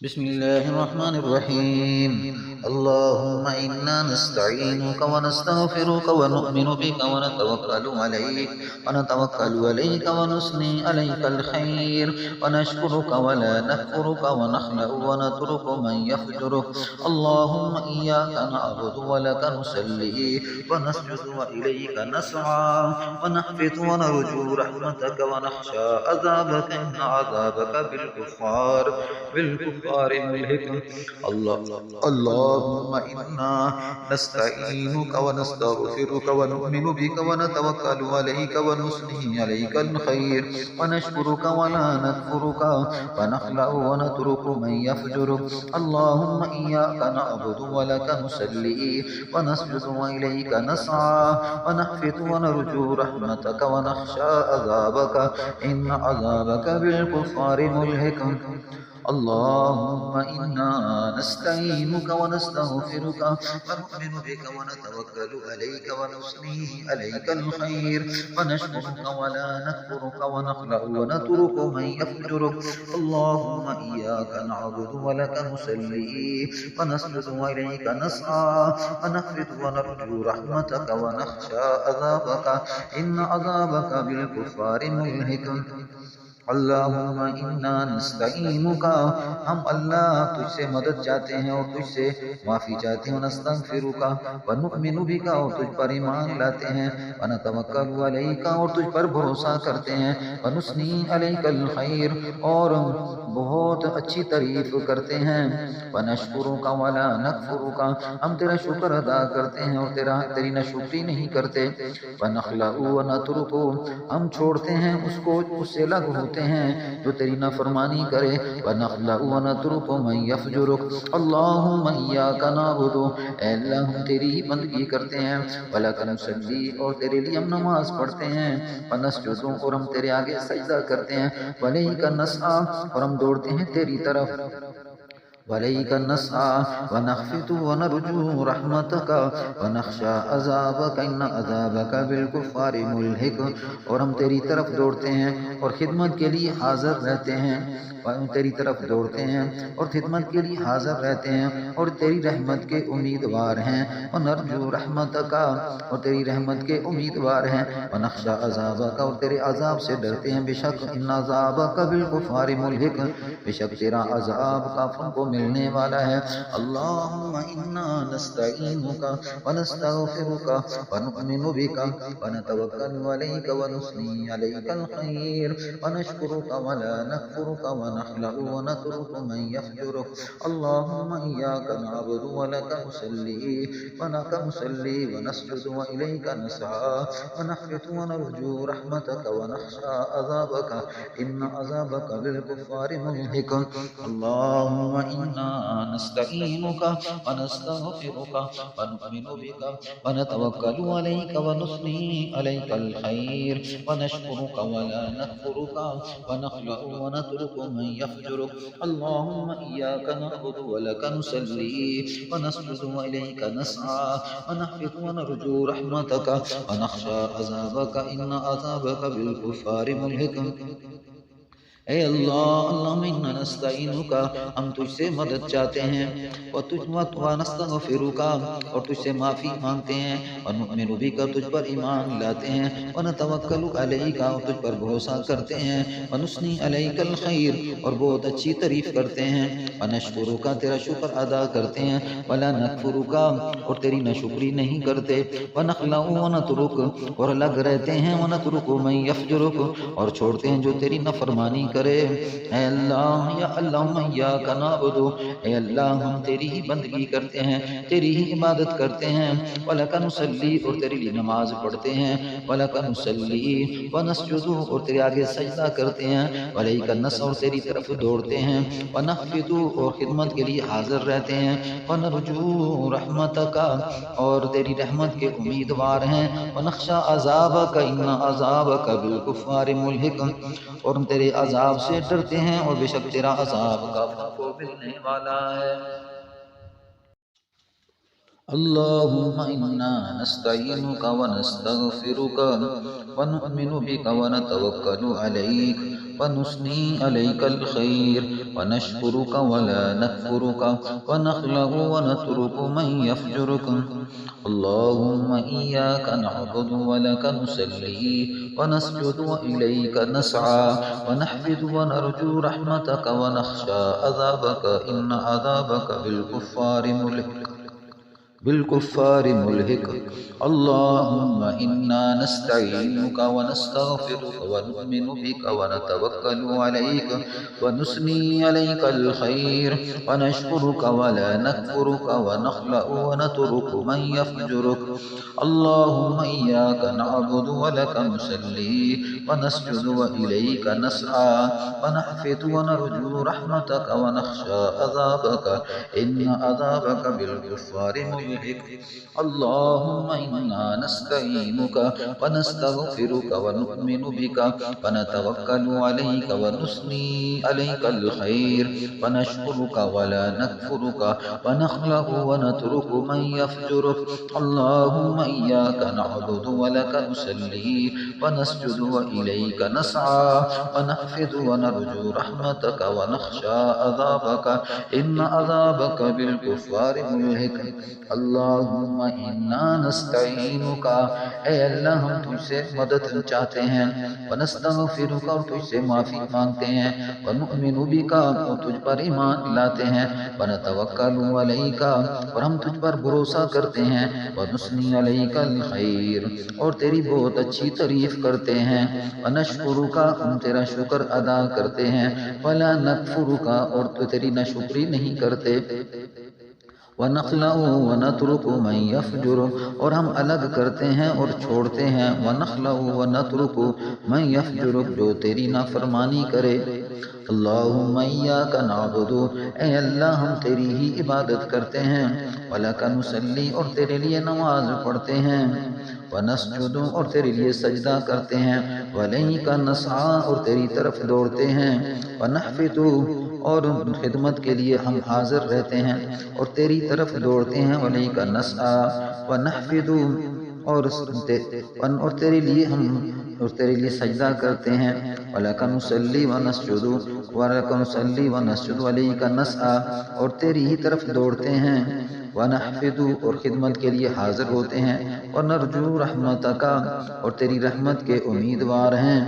बिस्मिल्लाहिर्रहमानिर्रहीम। अल्लाहुम्मा इन्ना नस्तईनुका व नस्तगफिरुका व नु'मिनु बिका व नतवक्कलु अलैका व नुस्नी अलैकल खैर व नशकुरुका व ला नकफुरुका व नखलउ व नतरुकु मन यफजुरुक। अल्लाहुम्मा इय्याका नअबुदु व लका नुसल्ली व नस्जुदु व इलैका नसआ व नहफिदु व नरजू रहमतका व नखशा अज़ाबका इन्ना अज़ाबका बिलकुफ़ार मुल्हिक। अल्लाहुम्मा इन्ना नस्तईनुका व नस्तगफिरुका व नु'मिनु बिका व नतवक्कलु अलैका व नुस्नी अलैकल खैर व नशकुरुका व ला नकफुरुका व नखलउ व नतरुकु मन यफजुरुक। अल्लाहुम्मा इय्याका नअबुदु व लका नुसल्ली व नस्जुदु व इलैका नसआ व नहफिदु व नरजू रहमतका व नखशा अज़ाबका इन्ना अज़ाबका बिलकुफ़ार मुल्हिक। अल्लाहुम्मा इन्ना नस्तईनुका व नस्तगफिरुका व नु'मिनु बिका व नतवक्कलु अलैका व नुस्नी अलैकल खैर व नशकुरुका व ला नकफुरुका व नखलउ व नतरुकु मन यफजुरुक। अल्लाहुम्मा इय्याका नअबुदु व लका नुसल्ली व नस्जुदु व इलैका नसआ व नहफिदु व नरजू रहमतका व नखशा अज़ाबका इन्ना अज़ाबका बिलकुफ़ार मुल्हिक। अल्लाहुम्मा इन्ना नस्तईनुका, हम अल्लाह तुझसे मदद चाहते हैं और तुझसे माफ़ी चाहते हैं। नस्तगफिरुका व नु'मिनु बिका, और तुझ पर ईमान लाते हैं। व नतवक्कलु अलैका, और तुझ पर भरोसा करते हैं। व नुस्नी अलैकल खैर, और बहुत अच्छी तारीफ करते हैं। व नशकुरुका व ला नकफुरुका, हम तेरा शुक्र अदा करते हैं और तेरी नाशुक्री नहीं करते। व नखलउ व नतरुकु, हम छोड़ते हैं उसको, उससे अलग होते हैं जो तेरी नाफरमानी करे। व नखलउ व नतरुकु मन यफजुरुक। अल्लाहुम्मा इय्याका नअबुदु, अल्लाह हम तेरी ही बंदगी करते हैं। व लका नुसल्ली, और तेरे लिए हम नमाज पढ़ते हैं। व नस्जुदु, और हम तेरे आगे सजदा करते हैं। व इलैका नसआ, और हम दौड़ते हैं तेरी तरफ। वलैका नसआ व नखफिदु व नरजू रहमतका व नखशा अज़ाबका इन्ना अज़ाबका बिलकुफ़ार मुल्हिक, और हम तेरी तरफ दौड़ते हैं और खिदमत के लिए हाजिर रहते हैं। तेरी तरफ दौड़ते हैं और खिदमत के लिए हाजिर रहते हैं और तेरी रहमत के उम्मीदवार हैं। व नरजू रहमतका, और तेरी रहमत के उम्मीदवार हैं। व नखशा अज़ाबका, और तेरे अज़ाब से डरते हैं। बेशक इन्ना अज़ाबका बिलकुफ़ार मुल्हिक, बेशक तेरा अज़ाब काफ़िरों को मिलने वाला है। अल्लाहुम्मा इन्ना नस्तईनुका व नस्तगफिरुका व नु'मिनु बिका व नतवक्कलु अलैका व नुस्नी अलैकल खैर व नशकुरुका व ला नकफुरुका व नखलउ व नतरुकु मन यफजुरुक। अल्लाहुम्मा इय्याका नअबुदु व लका नुसल्ली व नस्जुदु व इलैका नसआ व नहफिदु व नरजू रहमतका व नखशा अज़ाबका इन्ना अज़ाबका बिलकुफ़ार मुल्हिक। अल्लाहुम्मा इन्ना नस्तईनुका व नस्तगफिरुका व नु'मिनु बिका व नतवक्कलु अलैका व नुस्नी अलैकल खैर व नशकुरुका व ला नकफुरुका व नखलउ व नतरुकु मन यफजुरुक। अल्लाहुम्मा इय्याका नअबुदु व लका नुसल्ली व नस्जुदु व इलैका नसआ व नहफिदु व नरजू रहमतका व नखशा अज़ाबका इन्ना अज़ाबका बिलकुफ़ार मुल्हिक। ए अल्लाह इन्ना नस्तईनुका, हम तुझसे मदद चाहते हैं। व नस्तगफिरुका, और तुझसे माफ़ी मांगते हैं। व नु'मिनु बिका, तुझ पर ईमान लाते हैं। व नतवक्कलु अलैका, और तुझ पर भरोसा करते हैं। व नुस्नी अलैकल खैर, और बहुत अच्छी तारीफ करते हैं। व नशकुरुका, तेरा शुक्र अदा करते हैं। व ला नकफुरुका, और तेरी नाशुक्री नहीं करते। व नखलउ व नतरुक, और अलग रहते हैं। व नतरुकु मन यफजुरुक, और छोड़ते हैं जो तेरी नाफरमानी करे। ऐ अल्लाह, या अल्लाहुम्मा इय्याका नअबुदु, ऐ अल्लाह हम तेरी ही बंदगी करते हैं, तेरी ही इबादत करते हैं। व लका नुसल्ली, और तेरे लिए नमाज पढ़ते हैं। व लका नुसल्ली व नस्जुदु, और तेरे आगे सजदा करते हैं। व इलैका नसअ, और तेरी तरफ दौड़ते हैं। व नहफिदु, और खिदमत के लिए हाजिर रहते हैं। व नरजू रहमतका, और तेरी रहमत के उम्मीदवार हैं। व नखशा अज़ाबका इन्ना अज़ाबका बिलकुफ़ार मुल्हिक, और हम तेरे अज़ाब से डरते हैं और बेशक तेरा अज़ाब काफ़िरों को मिलने वाला है। अल्लाहुम्मा इन्ना नस्तईनुका व नस्तगफिरुका व नु'मिनु बिका व नतवक्कलु अलैक ونثني عليك الخير ونشكرك ولا نكفرك ونخلع ونترك من يفجرك اللهم إياك نعبد ولك نصلي ونسجد وإليك نسعى ونحفد ونرجو رحمتك ونخشى عذابك إن عذابك بالكفار ملهك اللهم إنا نستعينك ونستغفرك ونؤمن بك ونتوكل عليك ونثني عليك الخير ونشكرك ولا نكفرك ونخلع ونترك من يفجرك اللهم إياك نعبد ولك نصلي ونسجد وإليك نسعى ونحفد ونرجو رحمتك ونخشى عذابك إن عذابك بالكفار ملهك اللهم إنا نستعينك ونستغفرك ونؤمن بك ونتوكل عليك ونثني عليك الخير ونشكرك ولا نكفرك ونخلع ونترك من يفجرك اللهم إياك نعبد ولك نصلي ونسجد وإليك نسعى ونحفد ونرجو رحمتك ونخشى عذابك إن عذابك بالكفار ملهك اللهم इन्ना नस्तईनुका ऐ अल्लाह हम तुझसे मदद चाहते हैं वनस्तगफिरुका और तुझसे माफ़ी मांगते हैं वनुमिनु बिका और तुझ पर ईमान लाते हैं वनतवक्कलु अलैका और हम तुझ पर भरोसा करते हैं वनुस्नी अलैकल खैर और तेरी बहुत अच्छी तारीफ करते हैं वनशकुरुका हम तेरा शुक्र अदा करते हैं वला नकफुरुका और तो तेरी नाशुक्री नहीं करते वनखलऊ वनतरुकु मन यफजुरु और हम अलग करते हैं और छोड़ते हैं वनखलऊ वनतरुकु मन यफजुरु जो तेरी नाफरमानी करे अल्लाहुम्मा इय्याका नअबुदु ऐ अल्लाह हम तेरी ही इबादत करते हैं वलका नुसल्ली और तेरे लिए नमाज पढ़ते हैं वनस्जुदु और तेरे लिए सजदा करते हैं वलैका नसआ और तेरी तरफ दौड़ते हैं वनहफिदु और खिदमत के लिए हम हाजिर रहते हैं और तेरी तरफ दौड़ते हैं वलैका नसआ वनहफिदु और तेरे लिए हम और तेरे लिए सजदा करते हैं वलका नुसल्ली वनस्जुदु वलैका नसआ और तेरी ही तरफ दौड़ते हैं वनहफिदु और खिदमत के लिए हाजिर होते हैं वनरजू रहमतका और तेरी रहमत के उम्मीदवार हैं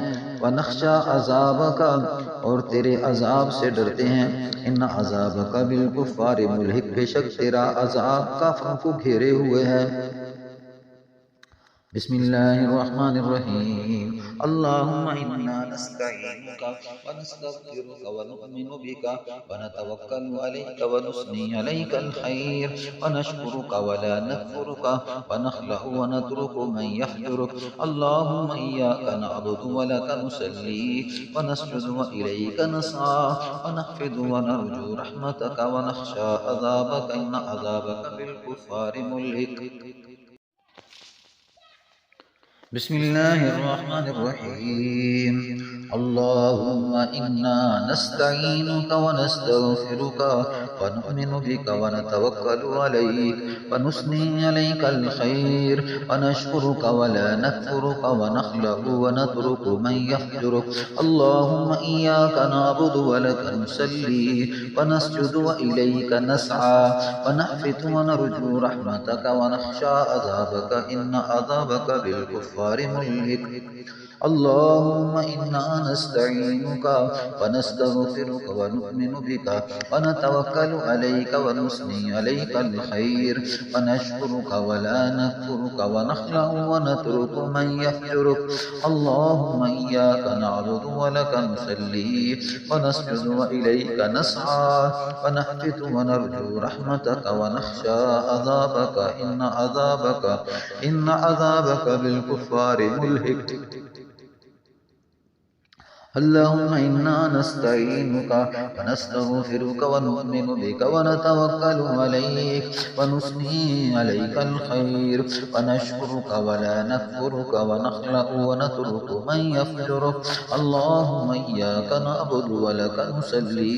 वनख्शा अज़ाबका और तेरे अज़ाब से डरते हैं इन अज़ाबका बिलकुफ़ार मुल्हिक बेशक तेरा अज़ाब काफ़िरों को घेरे हुए है बिस्मिल्लाहिर्रहमानिर्रहीम अल्लाहुम्मा इन्ना नस्तईनुका व नस्तगफिरुका व नु'मिनु बिका व नतवक्कलु अलैका व नुस्नी अलैकल खैर व नशकुरुका व ला नकफुरुका व नखलउ व नतरुकु मन यफजुरुक अल्लाहुम्मा इय्याका नअबुदु व लका नुसल्ली व नस्जुदु व इलैका नसआ व नहफिदु व नरजू रहमतका व नख्शा अज़ाबका इन्न अज़ाबका बिलकुफ़ार मुल्हिक बिस्मिल्लाहिर्रहमानिर्रहीम अल्लाहुम्मा इन्ना नस्तईनुका व नस्तगफिरुका व नु'मिनु बिका व नतवक्कलु अलैक व नुस्नी अलैकल खैर व नशकुरुका व ला नकफुरुका व नखलउ व नतरुकु मन यफजुरुक अल्लाहुम्मा इय्याका नअबुदु व लका नुसल्ली व नस्जुदु व इलैका नसआ व नहफिदु व नरजू रहमतका व नख्शा अज़ाबका इन्न अज़ाबका बिलकुफ़ार मुल्हिक अल्लाहुम्मा इन्ना नस्तईनुका व नस्तगफिरुका व नु'मिनु बिका व नतवक्कलु अलैका व नुस्नी अलैकल खैर व नशकुरुका व ला नकफुरुका व नखलउ व नतरुकु मन यफजुरुक अल्लाहुम्मा इय्याका नअबुदु व लका नुसल्ली व नस्जुदु व इलैका नसआ व नहफिदु व नरजू रहमतका व नख्शा अज़ाबका इन्न अज़ाबका बिलकुफ़ार मुल्हिक अल्लाहुम्मा इन्ना नस्तईनुका व नस्तगफिरुका व नु'मिनु बिका व नतवक्कलु अलैक व नुस्नी अलैकल खैर व नशकुरुका व ला नकफुरुका व नखलउ व नतरुकु मन यफजुरुक अल्लाहुम्मा इय्याका नअबुदु व लका नुसल्ली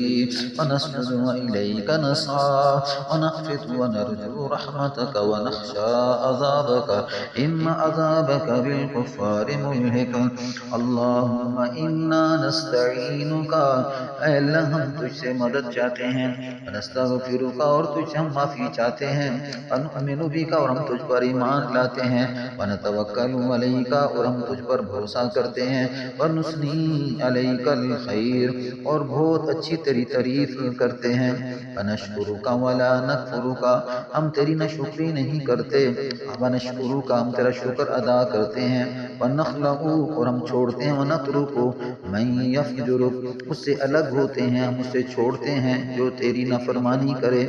व नस्जुदु व इलैका नसआ व नहफिदु व नरजू रहमतका व नख्शा अज़ाबका इन्न अज़ाबका बिलकुफ़ार मुल्हिक अल्लाहुम्मा इन्ना नस्तईनुका, ऐ अल्लाह हम तुझसे मदद चाहते हैं, वनस्तगफिरुका और तुझसे हम माफ़ी चाहते हैं, वनुअमिनु बिका और हम तुझ पर ईमान लाते हैं, वनतवक्कलु अलैका और हम तुझ पर भरोसा करते हैं, वनुस्नी अलैकल खैर और बहुत अच्छी तेरी तारीफ करते हैं, वनशकुरुका वला नकफुरुका हम तेरी न शुक्री नहीं करते, वनशकुरुका हम तेरा शुक्र अदा करते हैं, वनखलउ और हम छोड़ते हैं, वनतरुकु मैं यफजुरुक उससे अलग होते हैं, हम उससे छोड़ते हैं जो तेरी नाफरमानी करे।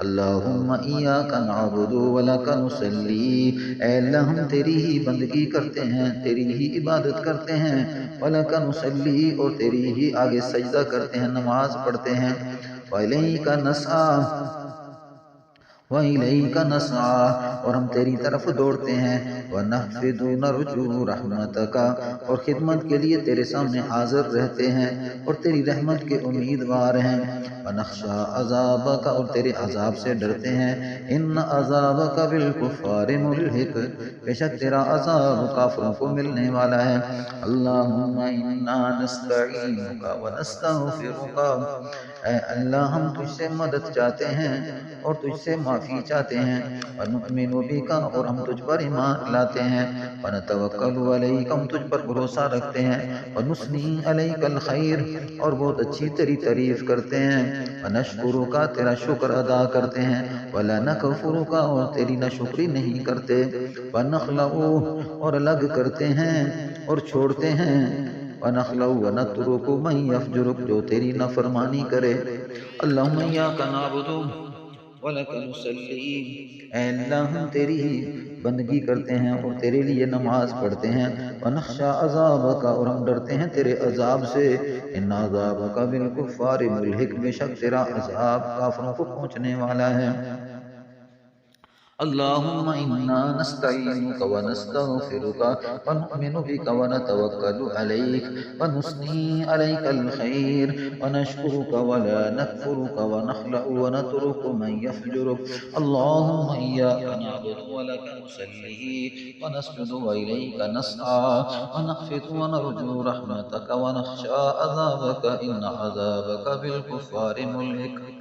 अल्लाहुम्मा इय्याका नअबुदु व लका नुसल्ली, ऐ अल्लाह हम तेरी ही बंदगी करते हैं, तेरी ही इबादत करते हैं, व लका नुसल्ली और तेरी ही आगे सजदा करते हैं, नमाज पढ़ते हैं, व इलैका नसआ वइलैका नसआ और हम तेरी तरफ दौड़ते हैं, व नहफिदु नरजू रहमतका और खिदमत के लिए तेरे सामने हाजिर रहते हैं और तेरी रहमत के उम्मीदवार हैं, व नख्शा अज़ाबका और तेरे अजाब से डरते हैं, इन अज़ाबका बिलकुफ़ारि मुल्हिक बेशक तेरा अजाब काफिरों को मिलने वाला है। अल्लाहुम्मा इन्ना नस्तईनुका व नस्तगफिरुका, ऐ अल्लाह हम तुझसे मदद चाहते हैं और तुझसे माफ़ी चाहते हैं, वनुअमिनु बिका और हम तुझ पर ईमान लाते हैं, वनतवक्कलु अलैका हम तुझ पर भरोसा रखते हैं, वनुस्नी अलैकल खैर और बहुत अच्छी तेरी तारीफ करते हैं, वनशकुरुका तेरा शुक्र अदा करते हैं, वला नकफुरुका और तेरी नाशुक्री नहीं करते, वनखलउ और अलग करते हैं और छोड़ते हैं, वनखलउ वनतरुकु मन यफजुरुक जो तेरी नाफरमानी करे। अल्लाहुम्मा इय्याका नअबुदु व लका नुसल्ली, ऐ अल्लाह हम तेरी ही बंदगी करते हैं और तेरे लिए नमाज पढ़ते हैं, व नख्शा अज़ाबका और हम डरते हैं तेरे अजाब से, इन अज़ाबका बिलकुफ़ारि मुल्हिक बेशक तेरा अजाब काफिरों को पहुँचने वाला है। अल्लाहुम्मा इन्ना नस्तईनुका व नस्तगफिरुका व नुअमिनु बिका व नतवक्कलु अलैक व नुस्नी अलैकल खैर व नशकुरुका व ला नकफुरुका व नखलउ व नतरुकु मन यफजुरुक। अल्लाहुम्मा इय्याका नअबुदु व लका नुसल्ली व नस्जुदु व इलैका नसआ व नख्फिदु व नरजू रहमतका व नख्शा अज़ाबका इन्न अज़ाबका बिलकुफ़ारि मुल्हिक।